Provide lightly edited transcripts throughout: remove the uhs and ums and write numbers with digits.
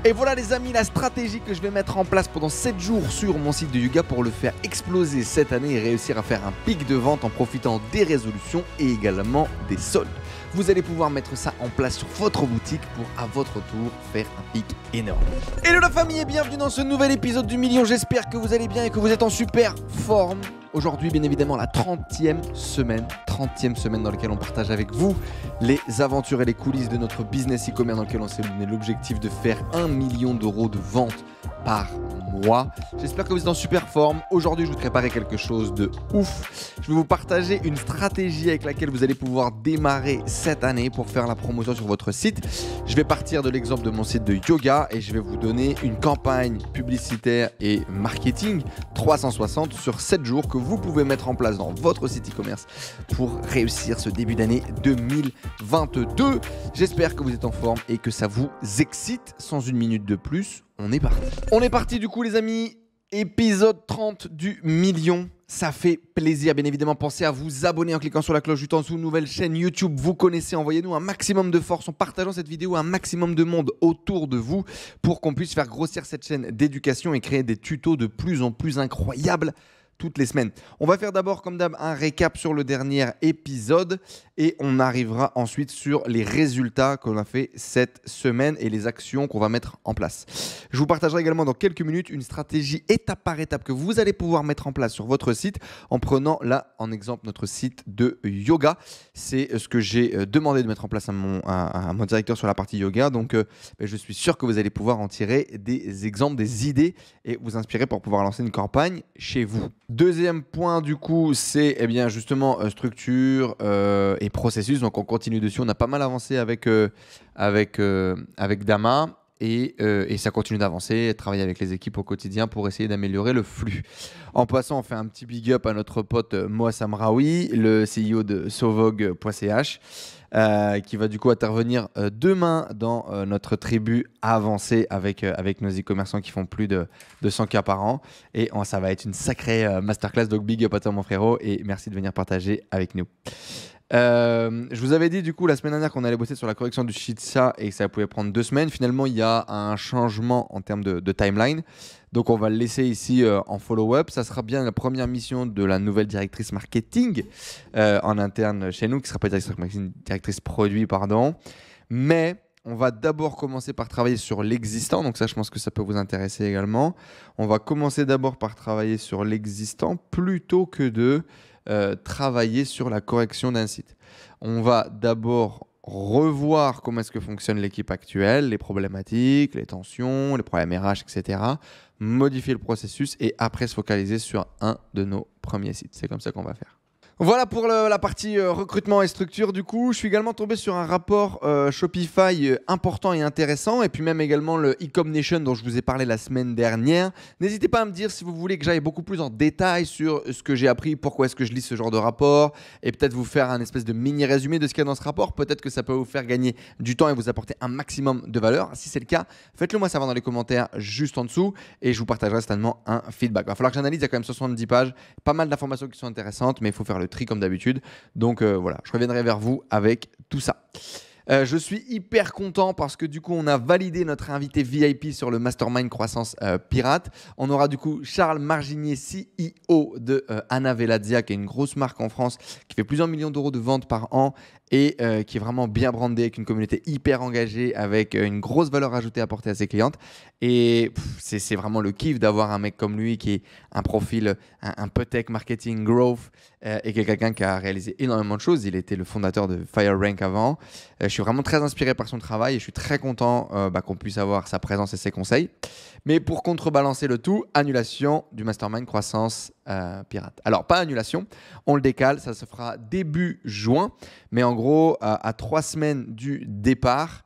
Et voilà les amis, la stratégie que je vais mettre en place pendant 7 jours sur mon site de yoga pour le faire exploser cette année et réussir à faire un pic de vente en profitant des résolutions et également des soldes. Vous allez pouvoir mettre ça en place sur votre boutique pour à votre tour faire un pic énorme. Hello la famille et bienvenue dans ce nouvel épisode du Million. J'espère que vous allez bien et que vous êtes en super forme. Aujourd'hui, bien évidemment, la 30e semaine dans laquelle on partage avec vous les aventures et les coulisses de notre business e-commerce dans lequel on s'est donné l'objectif de faire 1 million d'euros de ventes par mois. J'espère que vous êtes en super forme. Aujourd'hui, je vous préparer quelque chose de ouf. Je vais vous partager une stratégie avec laquelle vous allez pouvoir démarrer cette année pour faire la promotion sur votre site. Je vais partir de l'exemple de mon site de yoga et je vais vous donner une campagne publicitaire et marketing 360 sur 7 jours que vous pouvez mettre en place dans votre site e-commerce pour réussir ce début d'année 2022. J'espère que vous êtes en forme et que ça vous excite. Sans une minute de plus, on est parti. On est parti du coup les amis, épisode 30 du million. Ça fait plaisir, bien évidemment. Pensez à vous abonner en cliquant sur la cloche juste en dessous. Nouvelle chaîne YouTube, vous connaissez. Envoyez-nous un maximum de force en partageant cette vidéo à un maximum de monde autour de vous pour qu'on puisse faire grossir cette chaîne d'éducation et créer des tutos de plus en plus incroyables toutes les semaines. On va faire d'abord, comme d'hab, un récap sur le dernier épisode et on arrivera ensuite sur les résultats qu'on a fait cette semaine et les actions qu'on va mettre en place. Je vous partagerai également dans quelques minutes une stratégie étape par étape que vous allez pouvoir mettre en place sur votre site en prenant là en exemple notre site de yoga. C'est ce que j'ai demandé de mettre en place à mon directeur sur la partie yoga. Donc, je suis sûr que vous allez pouvoir en tirer des exemples, des idées et vous inspirer pour pouvoir lancer une campagne chez vous. Deuxième point du coup, c'est justement structure et processus. Donc on continue dessus. On a pas mal avancé avec Dama et ça continue d'avancer. Travailler avec les équipes au quotidien pour essayer d'améliorer le flux. En passant, on fait un petit big up à notre pote Moaz Amraoui, le CEO de Sovog.ch. Qui va du coup intervenir demain dans notre tribu avancée avec nos e-commerçants qui font plus de 100K par an. Et ça va être une sacrée masterclass. Donc big up à toi mon frérot et merci de venir partager avec nous. Je vous avais dit du coup la semaine dernière qu'on allait bosser sur la correction du Shitsa et que ça pouvait prendre 2 semaines. Finalement, il y a un changement en termes de timeline. Donc, on va le laisser ici en follow-up. Ça sera bien la première mission de la nouvelle directrice marketing en interne chez nous, qui ne sera pas directrice marketing, directrice produit, pardon. Mais on va d'abord commencer par travailler sur l'existant. Donc ça, je pense que ça peut vous intéresser également. On va commencer d'abord par travailler sur l'existant plutôt que de travailler sur la correction d'un site. On va d'abord revoir comment est-ce que fonctionne l'équipe actuelle, les problématiques, les tensions, les problèmes RH, etc. Modifier le processus et après se focaliser sur un de nos premiers sites. C'est comme ça qu'on va faire. Voilà pour la partie recrutement et structure. Du coup, je suis également tombé sur un rapport Shopify important et intéressant et puis même également le e-com Nation dont je vous ai parlé la semaine dernière. N'hésitez pas à me dire si vous voulez que j'aille beaucoup plus en détail sur ce que j'ai appris, pourquoi est-ce que je lis ce genre de rapport et peut-être vous faire un espèce de mini résumé de ce qu'il y a dans ce rapport. Peut-être que ça peut vous faire gagner du temps et vous apporter un maximum de valeur. Si c'est le cas, faites-le moi savoir dans les commentaires juste en dessous et je vous partagerai certainement un feedback. Il va falloir que j'analyse, il y a quand même 70 pages, pas mal d'informations qui sont intéressantes, mais il faut faire le tri comme d'habitude. Donc voilà, je reviendrai vers vous avec tout ça. Je suis hyper content parce que du coup, on a validé notre invité VIP sur le Mastermind Croissance Pirate. On aura du coup Charles Marginier, CEO de Anna Velazia, qui est une grosse marque en France, qui fait plusieurs millions d'euros de ventes par an et qui est vraiment bien brandé, avec une communauté hyper engagée, avec une grosse valeur ajoutée apportée à ses clientes. Et c'est vraiment le kiff d'avoir un mec comme lui qui est un profil, un peu tech, marketing, growth, et qui est quelqu'un qui a réalisé énormément de choses. Il était le fondateur de FireRank avant. Je suis vraiment très inspiré par son travail et je suis très content qu'on puisse avoir sa présence et ses conseils. Mais pour contrebalancer le tout, annulation du Mastermind Croissance Pirate. Alors, pas annulation, on le décale, ça se fera début juin. Mais en gros, à 3 semaines du départ,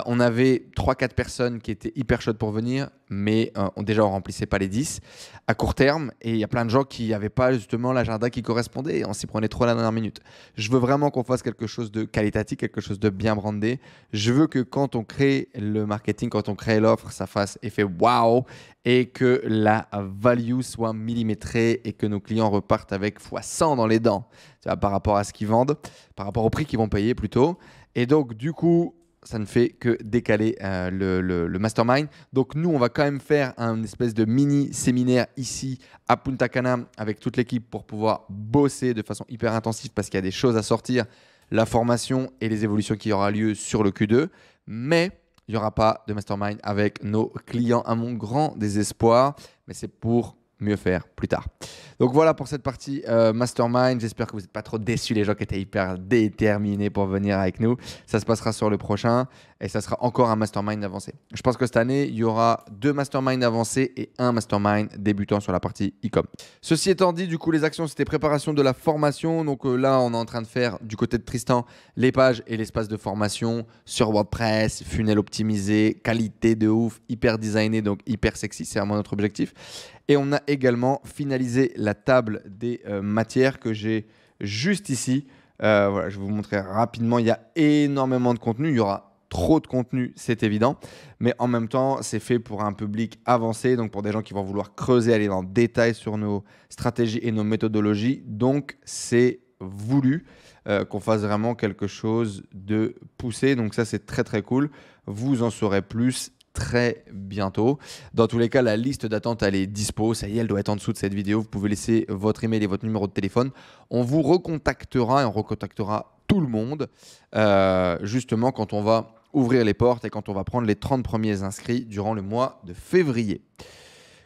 on avait 3-4 personnes qui étaient hyper chaudes pour venir, mais déjà on ne remplissait pas les 10 à court terme. Et il y a plein de gens qui n'avaient pas justement l'agenda qui correspondait et on s'y prenait trop à la dernière minute. Je veux vraiment qu'on fasse quelque chose de qualitatif, quelque chose de bien brandé. Je veux que quand on crée le marketing, quand on crée l'offre, ça fasse effet waouh et que la value soit millimétrée et que nos clients repartent avec x100 dans les dents, tu vois, par rapport à ce qu'ils vendent, par rapport au prix qu'ils vont payer plutôt. Et donc, du coup, ça ne fait que décaler le mastermind. Donc nous, on va quand même faire un espèce de mini séminaire ici à Punta Cana avec toute l'équipe pour pouvoir bosser de façon hyper intensive parce qu'il y a des choses à sortir, la formation et les évolutions qui aura lieu sur le Q2. Mais il n'y aura pas de mastermind avec nos clients à mon grand désespoir. Mais c'est pour mieux faire plus tard. Donc voilà pour cette partie mastermind. J'espère que vous n'êtes pas trop déçus, les gens qui étaient hyper déterminés pour venir avec nous. Ça se passera sur le prochain et ça sera encore un mastermind avancé. Je pense que cette année, il y aura 2 masterminds avancés et un mastermind débutant sur la partie e-com. Ceci étant dit, du coup, les actions, c'était préparation de la formation. Donc là, on est en train de faire du côté de Tristan les pages et l'espace de formation sur WordPress, funnel optimisé, qualité de ouf, hyper designé, donc hyper sexy. C'est vraiment notre objectif. Et on a également finalisé la table des matières que j'ai juste ici. Voilà, je vais vous montrer rapidement. Il y a énormément de contenu. Il y aura trop de contenu, c'est évident. Mais en même temps, c'est fait pour un public avancé, donc pour des gens qui vont vouloir creuser, aller dans le détail sur nos stratégies et nos méthodologies. Donc, c'est voulu qu'on fasse vraiment quelque chose de poussé. Donc ça, c'est très, très cool. Vous en saurez plus très bientôt. Dans tous les cas, la liste d'attente, elle est dispo. Ça y est, elle doit être en dessous de cette vidéo. Vous pouvez laisser votre email et votre numéro de téléphone. On vous recontactera et on recontactera tout le monde justement quand on va ouvrir les portes et quand on va prendre les 30 premiers inscrits durant le mois de février.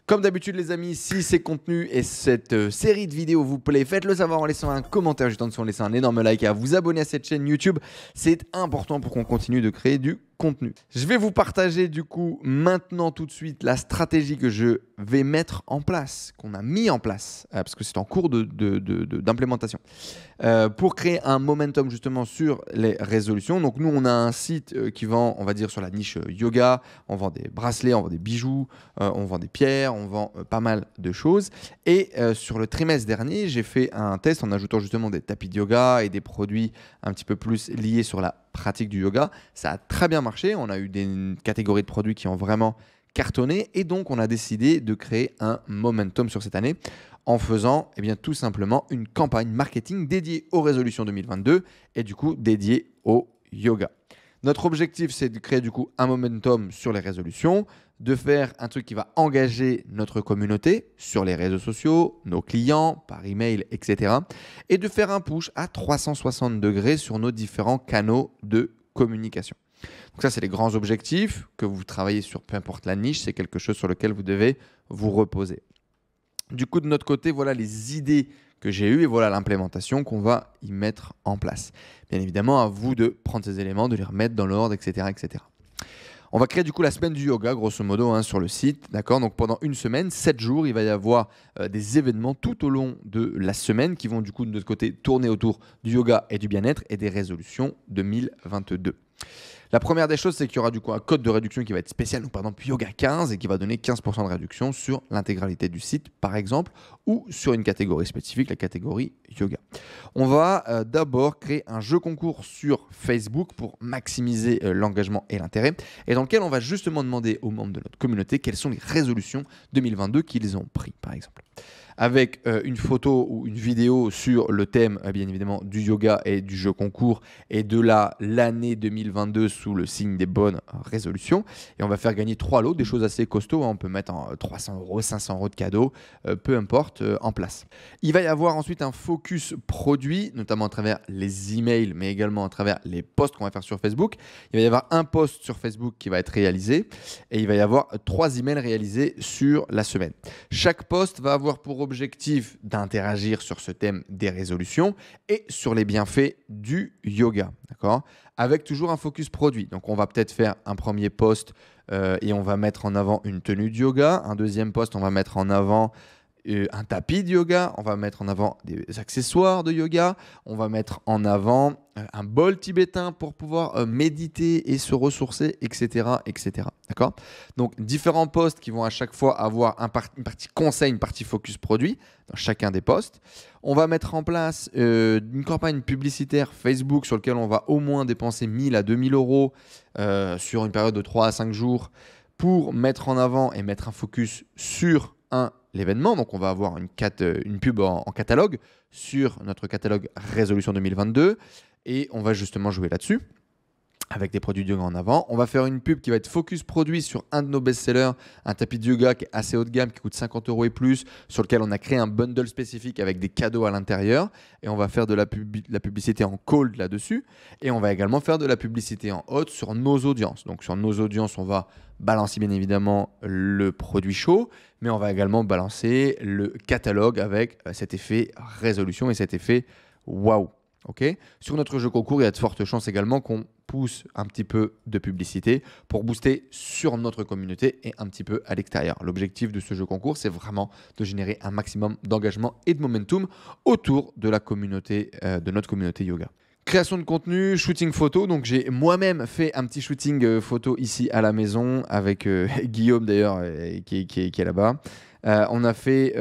Comme d'habitude les amis, si ces contenus et cette série de vidéos vous plaît, faites-le savoir en laissant un commentaire juste en dessous, en laissant un énorme like et à vous abonner à cette chaîne YouTube. C'est important pour qu'on continue de créer du contenu. Je vais vous partager du coup maintenant tout de suite la stratégie que je vais mettre en place, qu'on a mis en place, parce que c'est en cours d'implémentation, pour créer un momentum justement sur les résolutions. Donc nous on a un site qui vend, on va dire sur la niche yoga, on vend des bracelets, on vend des bijoux, on vend des pierres, on vend pas mal de choses. Et sur le trimestre dernier, j'ai fait un test en ajoutant justement des tapis de yoga et des produits un petit peu plus liés sur la pratique du yoga. Ça a très bien marché. On a eu des catégories de produits qui ont vraiment cartonné et donc on a décidé de créer un momentum sur cette année en faisant tout simplement une campagne marketing dédiée aux résolutions 2022 et du coup dédiée au yoga. Notre objectif, c'est de créer du coup un momentum sur les résolutions, de faire un truc qui va engager notre communauté sur les réseaux sociaux, nos clients, par email, etc. Et de faire un push à 360 degrés sur nos différents canaux de communication. Donc ça, c'est les grands objectifs que vous travaillez sur, peu importe la niche, c'est quelque chose sur lequel vous devez vous reposer. Du coup, de notre côté, voilà les idées que j'ai eues et voilà l'implémentation qu'on va y mettre en place. Bien évidemment, à vous de prendre ces éléments, de les remettre dans l'ordre, etc., etc. On va créer du coup la semaine du yoga, grosso modo, sur le site. D'accord. Donc pendant une semaine, 7 jours, il va y avoir des événements tout au long de la semaine qui vont du coup de notre côté tourner autour du yoga et du bien-être et des résolutions 2022. La première des choses, c'est qu'il y aura du coup un code de réduction qui va être spécial, donc par exemple Yoga 15 et qui va donner 15% de réduction sur l'intégralité du site, par exemple, ou sur une catégorie spécifique, la catégorie Yoga. On va d'abord créer un jeu concours sur Facebook pour maximiser l'engagement et l'intérêt, et dans lequel on va justement demander aux membres de notre communauté quelles sont les résolutions 2022 qu'ils ont pris, par exemple. Avec une photo ou une vidéo sur le thème, bien évidemment, du yoga et du jeu concours et de l'année 2022 sous le signe des bonnes résolutions. Et on va faire gagner 3 lots, des choses assez costauds. On peut mettre 300 €, 500 € de cadeaux, peu importe, en place. Il va y avoir ensuite un focus produit, notamment à travers les emails, mais également à travers les posts qu'on va faire sur Facebook. Il va y avoir un post sur Facebook qui va être réalisé et il va y avoir 3 emails réalisés sur la semaine. Chaque post va avoir pour objectif d'interagir sur ce thème des résolutions et sur les bienfaits du yoga, d'accord, avec toujours un focus produit. Donc, on va peut-être faire un premier post et on va mettre en avant une tenue de yoga. Un deuxième post, on va mettre en avant un tapis de yoga, on va mettre en avant des accessoires de yoga, on va mettre en avant un bol tibétain pour pouvoir méditer et se ressourcer, etc. etc. D'accord. Donc, différents posts qui vont à chaque fois avoir une partie conseil, une partie focus produit dans chacun des posts. On va mettre en place une campagne publicitaire Facebook sur laquelle on va au moins dépenser 1000 à 2000 € sur une période de 3 à 5 jours pour mettre en avant et mettre un focus sur l'événement. Donc, on va avoir une pub en catalogue sur notre catalogue Résolution 2022 et on va justement jouer là-dessus. avec des produits de yoga en avant. On va faire une pub qui va être focus produit sur un de nos best-sellers, un tapis de yoga qui est assez haut de gamme, qui coûte 50 € et plus, sur lequel on a créé un bundle spécifique avec des cadeaux à l'intérieur. Et on va faire de la publicité en cold là-dessus. Et on va également faire de la publicité en hot sur nos audiences. Donc sur nos audiences, on va balancer bien évidemment le produit chaud, mais on va également balancer le catalogue avec cet effet résolution et cet effet waouh. Okay. Sur notre jeu concours, il y a de fortes chances également qu'on pousse un petit peu de publicité pour booster sur notre communauté et un petit peu à l'extérieur. L'objectif de ce jeu concours, c'est vraiment de générer un maximum d'engagement et de momentum autour de la communauté, de notre communauté yoga. Création de contenu, shooting photo. Donc j'ai moi-même fait un petit shooting photo ici à la maison avec Guillaume d'ailleurs qui est là-bas. On a fait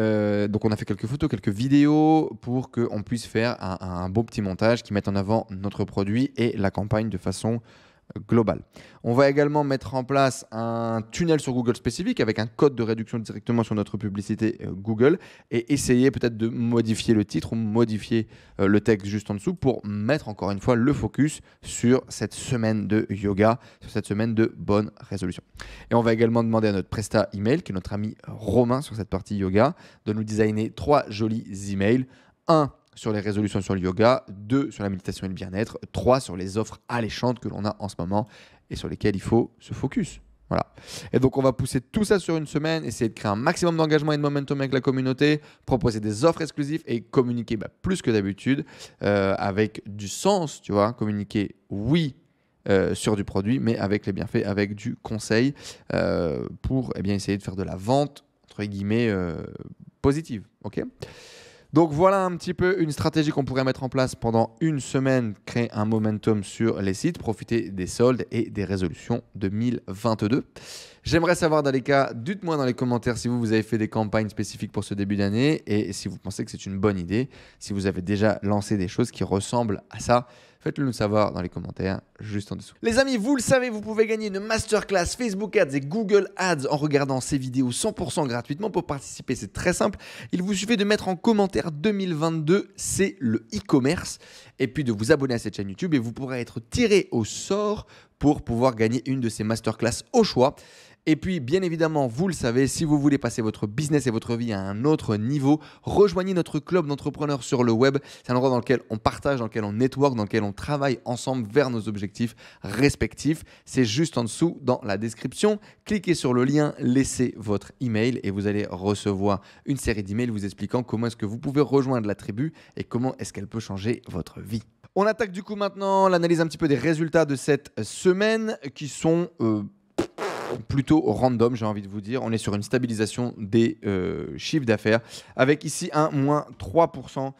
quelques photos, quelques vidéos pour qu'on puisse faire un beau petit montage qui mette en avant notre produit et la campagne de façon globale. On va également mettre en place un tunnel sur Google spécifique avec un code de réduction directement sur notre publicité Google et essayer peut-être de modifier le titre ou modifier le texte juste en dessous pour mettre encore une fois le focus sur cette semaine de yoga, sur cette semaine de bonne résolution. Et on va également demander à notre presta email, qui est notre ami Romain sur cette partie yoga, de nous designer 3 jolis emails. 1 sur les résolutions sur le yoga, 2 sur la méditation et le bien-être, 3 sur les offres alléchantes que l'on a en ce moment et sur lesquelles il faut se focus. Voilà. Et donc, on va pousser tout ça sur une semaine, essayer de créer un maximum d'engagement et de momentum avec la communauté, proposer des offres exclusives et communiquer plus que d'habitude avec du sens, tu vois, communiquer, oui, sur du produit, mais avec les bienfaits, avec du conseil pour essayer de faire de la vente, entre guillemets, positive. Ok ? Donc voilà un petit peu une stratégie qu'on pourrait mettre en place pendant une semaine, créer un momentum sur les sites, profiter des soldes et des résolutions 2022. J'aimerais savoir dans les cas, dites-moi dans les commentaires si vous avez fait des campagnes spécifiques pour ce début d'année et si vous pensez que c'est une bonne idée, si vous avez déjà lancé des choses qui ressemblent à ça. Faites-le nous savoir dans les commentaires juste en dessous. Les amis, vous le savez, vous pouvez gagner une masterclass Facebook Ads et Google Ads en regardant ces vidéos 100% gratuitement. Pour participer, c'est très simple. Il vous suffit de mettre en commentaire 2022, c'est le e-commerce. Et puis de vous abonner à cette chaîne YouTube et vous pourrez être tiré au sort pour pouvoir gagner une de ces masterclass au choix. Et puis, bien évidemment, vous le savez, si vous voulez passer votre business et votre vie à un autre niveau, rejoignez notre club d'entrepreneurs sur le web. C'est un endroit dans lequel on partage, dans lequel on network, dans lequel on travaille ensemble vers nos objectifs respectifs. C'est juste en dessous dans la description. Cliquez sur le lien, laissez votre email et vous allez recevoir une série d'emails vous expliquant comment est-ce que vous pouvez rejoindre la tribu et comment est-ce qu'elle peut changer votre vie. On attaque du coup maintenant l'analyse un petit peu des résultats de cette semaine qui sont plutôt random, j'ai envie de vous dire. On est sur une stabilisation des chiffres d'affaires avec ici un moins 3%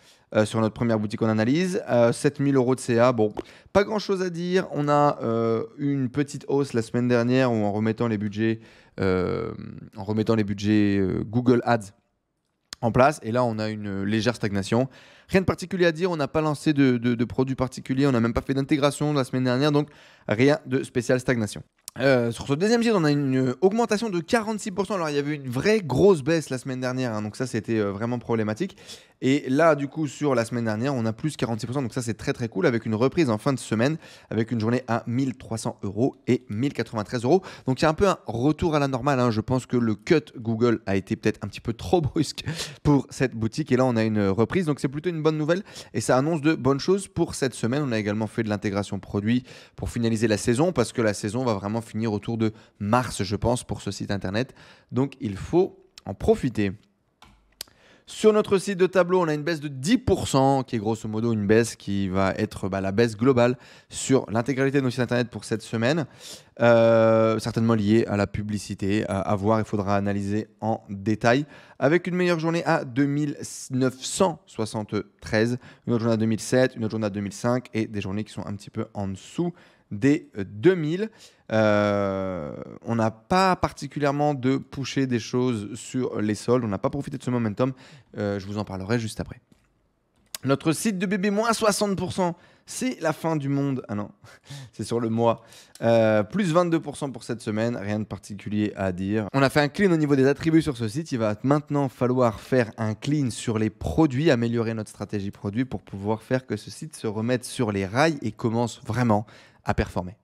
sur notre première boutique en analyse. 7 000 € de CA, bon, pas grand chose à dire. On a une petite hausse la semaine dernière où en remettant les budgets, Google Ads en place. Et là, on a une légère stagnation. Rien de particulier à dire. On n'a pas lancé de produits particuliers. On n'a même pas fait d'intégration la semaine dernière. Donc, rien de spécial stagnation. Sur ce deuxième site, on a une augmentation de 46%. Alors, il y avait une vraie grosse baisse la semaine dernière. Hein, donc, ça, c'était vraiment problématique. Et là, du coup, sur la semaine dernière, on a plus 46%. Donc, ça, c'est très, très cool avec une reprise en fin de semaine avec une journée à 1 300 € et 1 093 €. Donc, il y a un peu un retour à la normale. Hein. Je pense que le cut Google a été peut-être un petit peu trop brusque pour cette boutique. Et là, on a une reprise. Donc, c'est plutôt une bonne nouvelle. Et ça annonce de bonnes choses pour cette semaine. On a également fait de l'intégration produit pour finaliser la saison parce que la saison va vraiment finir autour de mars, je pense, pour ce site internet. Donc, il faut en profiter. Sur notre site de tableau, on a une baisse de 10%, qui est grosso modo une baisse qui va être la baisse globale sur l'intégralité de nos sites internet pour cette semaine. Certainement liée à la publicité. À voir, il faudra analyser en détail. Avec une meilleure journée à 2973, une autre journée à 2007, une autre journée à 2005 et des journées qui sont un petit peu en dessous des 2000. On n'a pas particulièrement de pusher des choses sur les soldes. On n'a pas profité de ce momentum. Je vous en parlerai juste après. Notre site de bébé, moins 60%. C'est la fin du monde. Ah non, c'est sur le mois. Plus 22% pour cette semaine. Rien de particulier à dire. On a fait un clean au niveau des attributs sur ce site. Il va maintenant falloir faire un clean sur les produits, améliorer notre stratégie produit pour pouvoir faire que ce site se remette sur les rails et commence vraiment à performer.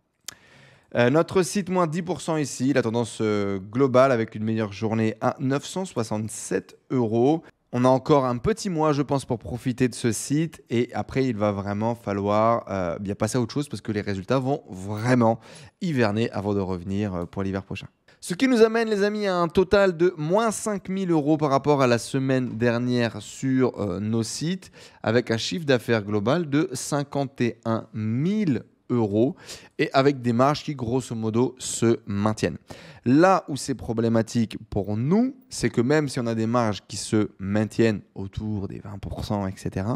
Notre site, moins 10% ici. La tendance globale avec une meilleure journée à 967 euros. On a encore un petit mois, je pense, pour profiter de ce site. Et après, il va vraiment falloir bien passer à autre chose parce que les résultats vont vraiment hiverner avant de revenir pour l'hiver prochain. Ce qui nous amène, les amis, à un total de moins 5000 euros par rapport à la semaine dernière sur nos sites, avec un chiffre d'affaires global de 51 000 euros et avec des marges qui, grosso modo, se maintiennent. Là où c'est problématique pour nous, c'est que même si on a des marges qui se maintiennent autour des 20%, etc.,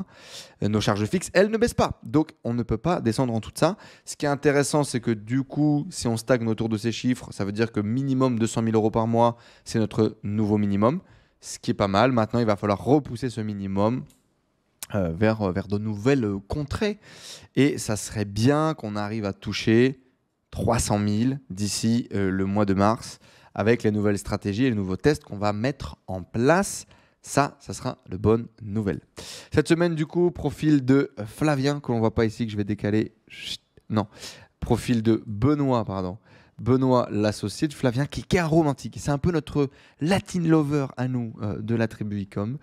nos charges fixes, elles ne baissent pas. Donc, on ne peut pas descendre en tout ça. Ce qui est intéressant, c'est que du coup, si on stagne autour de ces chiffres, ça veut dire que minimum 200 000 euros par mois, c'est notre nouveau minimum, ce qui est pas mal. Maintenant, il va falloir repousser ce minimum vers de nouvelles contrées. Et ça serait bien qu'on arrive à toucher 300 000 d'ici le mois de mars avec les nouvelles stratégies et les nouveaux tests qu'on va mettre en place. Ça sera de bonnes nouvelles. Cette semaine, du coup, profil de Flavien, que l'on ne voit pas ici, que je vais décaler. Chut, non, profil de Benoît, pardon. Benoît, l'associé de Flavien, qui est un romantique. C'est un peu notre Latin lover à nous de la tribu Ecom.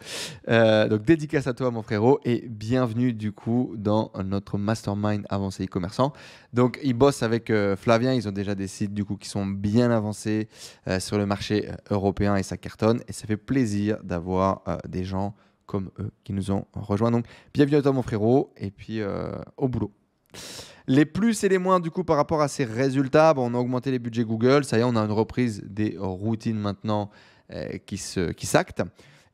Donc, dédicace à toi, mon frérot, et bienvenue du coup dans notre mastermind avancé e-commerçant. Donc, ils bossent avec Flavien. Ils ont déjà des sites du coup qui sont bien avancés sur le marché européen et ça cartonne. Et ça fait plaisir d'avoir des gens comme eux qui nous ont rejoints. Donc, bienvenue à toi, mon frérot, et puis au boulot. Les plus et les moins du coup par rapport à ces résultats, on a augmenté les budgets Google, ça y est, on a une reprise des routines maintenant qui s'actent.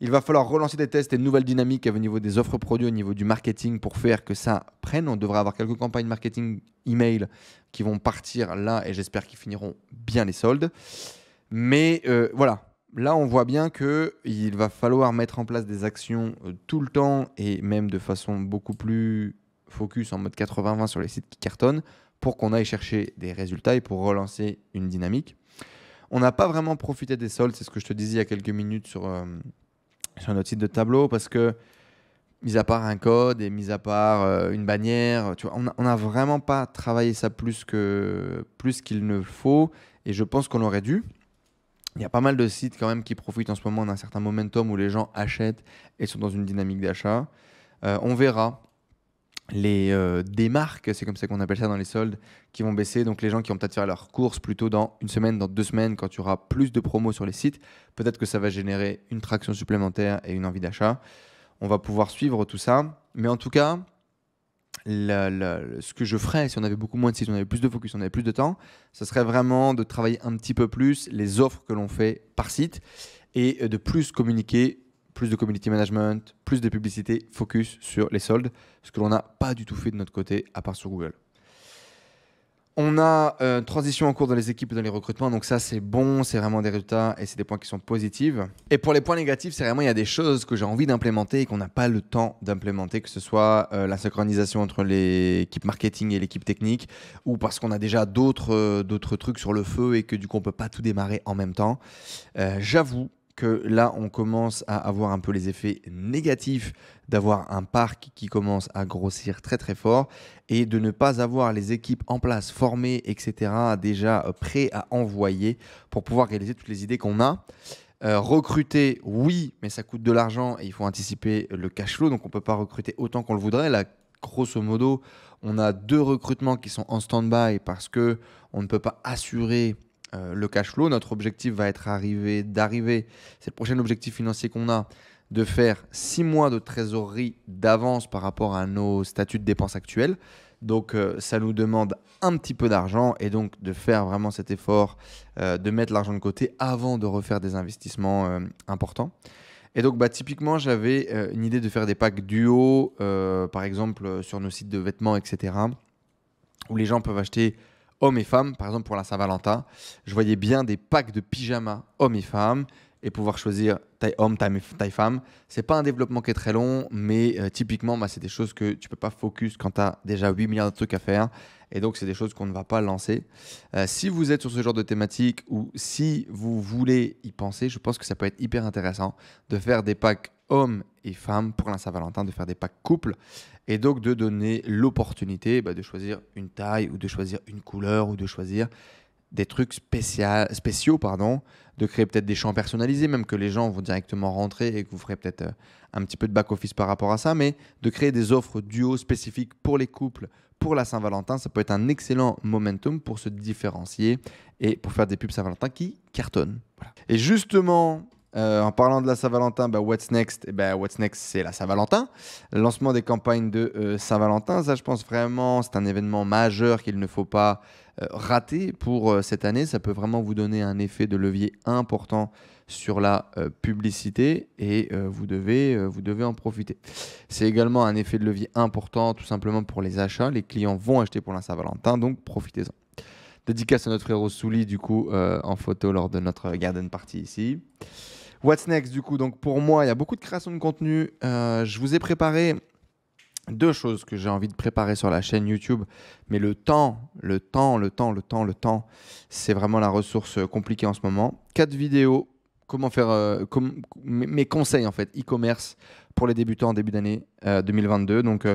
Il va falloir relancer des tests et de nouvelles dynamiques au niveau des offres produits, au niveau du marketing pour faire que ça prenne. On devrait avoir quelques campagnes marketing email qui vont partir là et j'espère qu'ils finiront bien les soldes. Mais voilà, là on voit bien qu'il va falloir mettre en place des actions tout le temps et même de façon beaucoup plus focus en mode 80-20 sur les sites qui cartonnent pour qu'on aille chercher des résultats et pour relancer une dynamique. On n'a pas vraiment profité des soldes, c'est ce que je te disais il y a quelques minutes sur notre site de tableau parce que, mis à part un code et mis à part une bannière, tu vois, on n'a vraiment pas travaillé ça plus qu'il ne faut et je pense qu'on aurait dû. Il y a pas mal de sites quand même qui profitent en ce moment d'un certain momentum où les gens achètent et sont dans une dynamique d'achat. On verra. Des marques, c'est comme ça qu'on appelle ça dans les soldes, qui vont baisser. Donc les gens qui vont peut-être faire leurs courses plutôt dans une semaine, dans 2 semaines, quand il y aura plus de promos sur les sites, peut-être que ça va générer une traction supplémentaire et une envie d'achat. On va pouvoir suivre tout ça. Mais en tout cas, ce que je ferais si on avait beaucoup moins de sites, on avait plus de focus, on avait plus de temps, ce serait vraiment de travailler un petit peu plus les offres que l'on fait par site et de plus communiquer, plus de community management, plus de publicité, focus sur les soldes, ce que l'on n'a pas du tout fait de notre côté, à part sur Google. On a une transition en cours dans les équipes et dans les recrutements, donc ça c'est bon, c'est vraiment des résultats et c'est des points qui sont positifs. Et pour les points négatifs, c'est vraiment il y a des choses que j'ai envie d'implémenter et qu'on n'a pas le temps d'implémenter, que ce soit la synchronisation entre l'équipe marketing et l'équipe technique, ou parce qu'on a déjà d'autres trucs sur le feu et que du coup on ne peut pas tout démarrer en même temps. J'avoue que là, on commence à avoir un peu les effets négatifs d'avoir un parc qui commence à grossir très très fort et de ne pas avoir les équipes en place, formées, etc., déjà prêts à envoyer pour pouvoir réaliser toutes les idées qu'on a. Recruter, oui, mais ça coûte de l'argent et il faut anticiper le cash flow, donc on ne peut pas recruter autant qu'on le voudrait. Là, grosso modo, on a 2 recrutements qui sont en stand-by parce qu'on ne peut pas assurer le cash flow. Notre objectif va être d'arriver, c'est le prochain objectif financier qu'on a, de faire 6 mois de trésorerie d'avance par rapport à nos statuts de dépenses actuels. Donc ça nous demande un petit peu d'argent et donc de faire vraiment cet effort de mettre l'argent de côté avant de refaire des investissements importants. Et donc typiquement j'avais une idée de faire des packs duo par exemple sur nos sites de vêtements, etc., où les gens peuvent acheter hommes et femmes, par exemple pour la Saint-Valentin. Je voyais bien des packs de pyjamas hommes et femmes et pouvoir choisir taille homme, taille femme. C'est pas un développement qui est très long, mais typiquement, c'est des choses que tu peux pas focus quand tu as déjà 8 milliards de trucs à faire. Et donc, c'est des choses qu'on ne va pas lancer. Si vous êtes sur ce genre de thématique ou si vous voulez y penser, je pense que ça peut être hyper intéressant de faire des packs hommes et femmes pour la Saint-Valentin, de faire des packs couples et donc de donner l'opportunité de choisir une taille ou de choisir une couleur ou de choisir des trucs spéciaux, de créer peut-être des champs personnalisés, même que les gens vont directement rentrer et que vous ferez peut-être un petit peu de back-office par rapport à ça, mais de créer des offres duo spécifiques pour les couples, pour la Saint-Valentin, ça peut être un excellent momentum pour se différencier et pour faire des pubs Saint-Valentin qui cartonnent. Voilà. Et justement, en parlant de la Saint-Valentin, what's next? What's next, c'est la Saint-Valentin. Le lancement des campagnes de Saint-Valentin, ça je pense vraiment, c'est un événement majeur qu'il ne faut pas rater pour cette année. Ça peut vraiment vous donner un effet de levier important sur la publicité et vous devez en profiter. C'est également un effet de levier important tout simplement pour les achats. Les clients vont acheter pour la Saint-Valentin, donc profitez-en. Dédicace à notre frérot Souli du coup en photo lors de notre garden party ici. What's next du coup? Donc pour moi, il y a beaucoup de création de contenu. Je vous ai préparé 2 choses que j'ai envie de préparer sur la chaîne YouTube, mais le temps, c'est vraiment la ressource compliquée en ce moment. 4 vidéos, comment faire, mes conseils en fait, e-commerce pour les débutants en début d'année 2022. Donc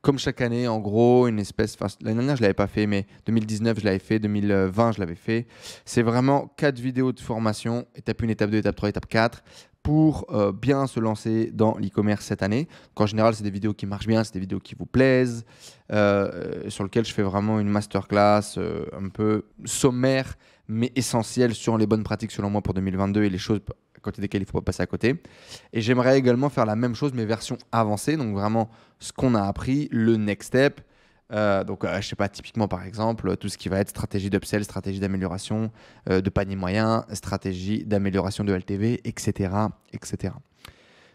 comme chaque année, en gros, une espèce. L'année dernière, je ne l'avais pas fait, mais 2019, je l'avais fait, 2020, je l'avais fait. C'est vraiment 4 vidéos de formation, étape 1, étape 2, étape 3, étape 4, pour bien se lancer dans l'e-commerce cette année. Donc, en général, c'est des vidéos qui marchent bien, c'est des vidéos qui vous plaisent, sur lesquelles je fais vraiment une masterclass un peu sommaire, mais essentielle sur les bonnes pratiques, selon moi, pour 2022 et les choses à côté desquelles il ne faut pas passer à côté. Et j'aimerais également faire la même chose, mais version avancée, donc vraiment ce qu'on a appris, le next step. Je sais pas, typiquement par exemple, tout ce qui va être stratégie d'upsell, stratégie d'amélioration de panier moyen, stratégie d'amélioration de LTV, etc. etc.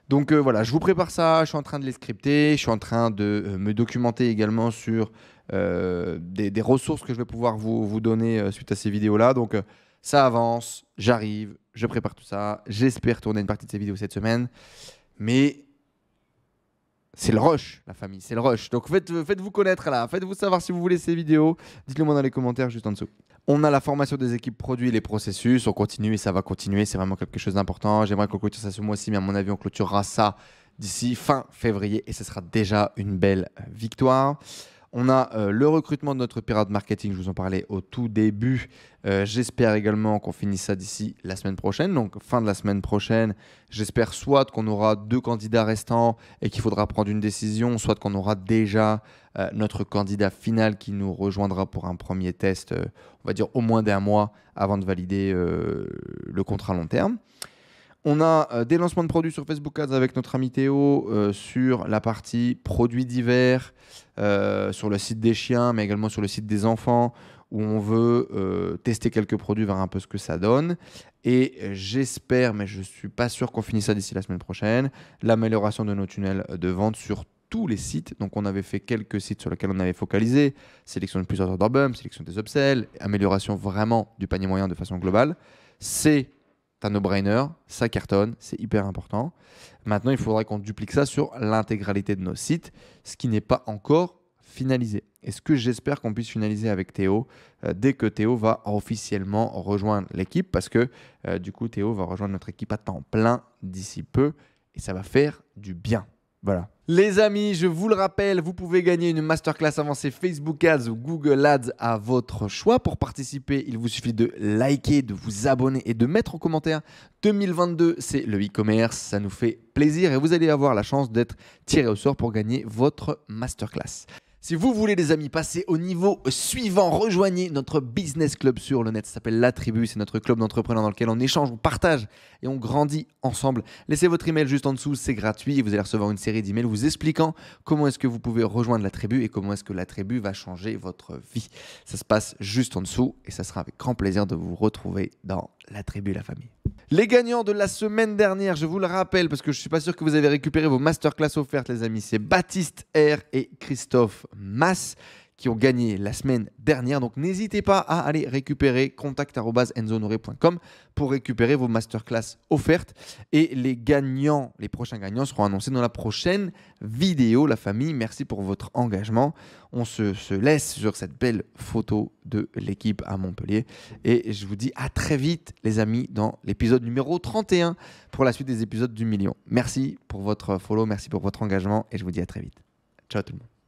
Donc voilà, je vous prépare ça, je suis en train de les scripter, je suis en train de me documenter également sur des ressources que je vais pouvoir vous donner suite à ces vidéos-là. Donc ça avance, j'arrive, je prépare tout ça, j'espère tourner une partie de ces vidéos cette semaine, mais c'est le rush, la famille, c'est le rush. Donc faites-vous connaître là, faites-vous savoir si vous voulez ces vidéos, dites-le moi dans les commentaires juste en dessous. On a la formation des équipes produits et les processus, on continue et ça va continuer, c'est vraiment quelque chose d'important. J'aimerais qu'on clôture ça ce mois-ci, mais à mon avis on clôturera ça d'ici fin février et ce sera déjà une belle victoire. On a le recrutement de notre pirate marketing, je vous en parlais au tout début. J'espère également qu'on finisse ça d'ici la semaine prochaine. Donc fin de la semaine prochaine, j'espère soit qu'on aura 2 candidats restants et qu'il faudra prendre une décision, soit qu'on aura déjà notre candidat final qui nous rejoindra pour un premier test, on va dire au moins d'1 mois avant de valider le contrat long terme. On a des lancements de produits sur Facebook Ads avec notre ami Théo sur la partie produits divers, sur le site des chiens, mais également sur le site des enfants, où on veut tester quelques produits, voir un peu ce que ça donne. Et j'espère, mais je ne suis pas sûr qu'on finisse ça d'ici la semaine prochaine, l'amélioration de nos tunnels de vente sur tous les sites. Donc on avait fait quelques sites sur lesquels on avait focalisé, sélection de plusieurs ordres bump, sélection des upsells, amélioration vraiment du panier moyen de façon globale. C'est un no-brainer, ça cartonne, c'est hyper important. Maintenant, il faudrait qu'on duplique ça sur l'intégralité de nos sites, ce qui n'est pas encore finalisé. Et ce que j'espère qu'on puisse finaliser avec Théo dès que Théo va officiellement rejoindre l'équipe, parce que du coup, Théo va rejoindre notre équipe à temps plein d'ici peu, et ça va faire du bien. Voilà. Les amis, je vous le rappelle, vous pouvez gagner une masterclass avancée Facebook Ads ou Google Ads à votre choix. Pour participer, il vous suffit de liker, de vous abonner et de mettre en commentaire 2022, c'est le e-commerce. Ça nous fait plaisir et vous allez avoir la chance d'être tiré au sort pour gagner votre masterclass. Si vous voulez, les amis, passer au niveau suivant, rejoignez notre business club sur le net. Ça s'appelle La Tribu. C'est notre club d'entrepreneurs dans lequel on échange, on partage et on grandit ensemble. Laissez votre email juste en dessous, c'est gratuit. Et vous allez recevoir une série d'emails vous expliquant comment est-ce que vous pouvez rejoindre La Tribu et comment est-ce que La Tribu va changer votre vie. Ça se passe juste en dessous et ça sera avec grand plaisir de vous retrouver dans La Tribu, la famille. Les gagnants de la semaine dernière, je vous le rappelle parce que je ne suis pas sûr que vous avez récupéré vos masterclass offertes, les amis. C'est Baptiste R et Christophe Mass qui ont gagné la semaine dernière. Donc n'hésitez pas à aller récupérer contact@enzohonoré.com pour récupérer vos masterclass offertes. Et les prochains gagnants seront annoncés dans la prochaine vidéo. La famille, merci pour votre engagement. On se laisse sur cette belle photo de l'équipe à Montpellier. Et je vous dis à très vite, les amis, dans l'épisode numéro 31 pour la suite des épisodes du million. Merci pour votre follow, merci pour votre engagement et je vous dis à très vite. Ciao tout le monde.